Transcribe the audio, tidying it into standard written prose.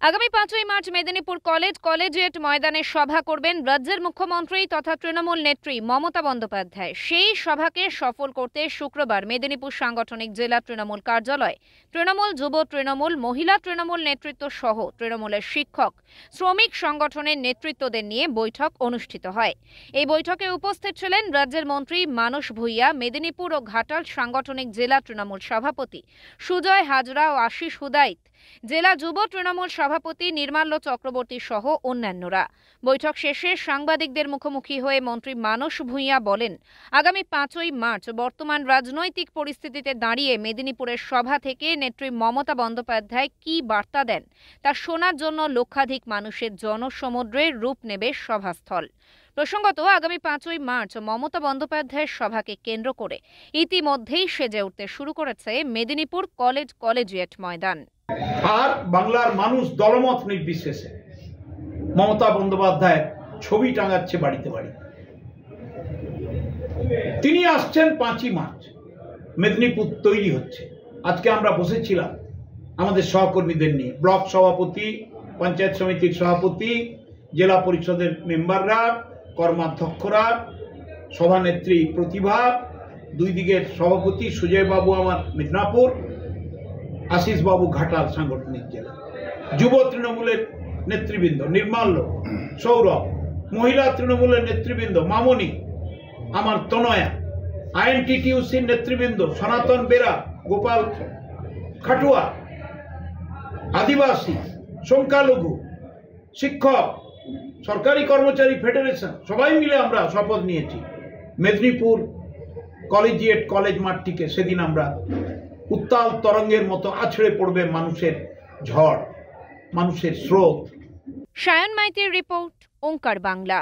আগামী 5ই March Medinipur collegiate ময়দানে সভা করবেন রাজ্যের মুখ্যমন্ত্রী তথা তৃণমূল নেত্রী মমতা বন্দ্যোপাধ্যায়। সেই সভাকে সফল করতে শুক্রবার মেদিনীপুর সাংগঠনিক জেলা তৃণমূল কার্যালয়ে তৃণমূল, যুব তৃণমূল, মহিলা তৃণমূল নেতৃত্ব সহ তৃণমূলের শিক্ষক, শ্রমিক সংগঠনের নেতৃত্বদের নিয়ে বৈঠক অনুষ্ঠিত হয়। এই বৈঠকে উপস্থিত ছিলেন রাজ্যের মন্ত্রী মানস ভূঁইয়া, মেদিনীপুর ও ঘাটাল সাংগঠনিক জেলা তৃণমূল সভাপতি সুজয় হাজরা ও আশিস হুদাইত, জেলা যুব তৃণমূল সভাপতি নির্মাল্য চক্রবর্তী সহ অন্যান্যরা। বৈঠক শেষে সাংবাদিকদের মুখোমুখি হয়ে মন্ত্রী মানস ভূঁইয়া বলেন, আগামী 5ই মার্চ বর্তমান রাজনৈতিক পরিস্থিতিতে দাঁড়িয়ে মেদিনীপুরের সভা থেকে নেত্রী মমতা বন্দ্যোপাধ্যায় কি বার্তা দেন তা শোনার জন্য লক্ষাধিক মানুষের জনসমুদ্রের রূপ নেবে সভাস্থল। প্রসঙ্গত, আগামী 5ই মার্চ মমতা বন্দ্যোপাধ্যায়ের সভাকে কেন্দ্র করে ইতিমধ্যেই সেজে উঠতে শুরু করেছে মেদিনীপুর কলেজিয়েট ময়দান। আর বাংলার মানুষ দলমত নির্বিশেষে মমতা বন্দ্যোপাধ্যায় ছবি টাঙাচ্ছে বাড়িতে বাড়ি। তিনি আসছেন 5ই মার্চ, মেদিনীপুর তৈরি হচ্ছে। আজকে আমরা বসেছিলাম আমাদের সহকর্মীদের নিয়ে, ব্লক সভাপতি, পঞ্চায়েত সমিতির সভাপতি, জেলা পরিষদের মেম্বাররা, কর্মাধ্যক্ষরা, সভানেত্রী প্রতিভা, দুই দিকের সভাপতি সুজয় বাবু আমার মিদনাপুর, আশিস বাবু ঘাটাল সাংগঠনিক জেলা, যুব তৃণমূলের নেতৃবৃন্দ নির্মাল্য, সৌরভ, মহিলা তৃণমূলের নেতৃবৃন্দ মামনি, আমার তনয়া, আইএনটিটিউসির নেতৃবৃন্দ সনাতন বেরা, গোপাল খাটুয়া, আদিবাসী, সংখ্যালঘু, শিক্ষক, সরকারি কর্মচারী ফেডারেশন, সবাই মিলে আমরা শপথ নিয়েছি মেদিনীপুর কলেজিয়েট কলেজ মাঠটিকে সেদিন আমরা উত্তাল তরঙ্গের মতো আছড়ে পড়বে মানুষের ঝড়, মানুষের স্রোত। সায়ন মাইতির রিপোর্ট, ওঙ্কার বাংলা।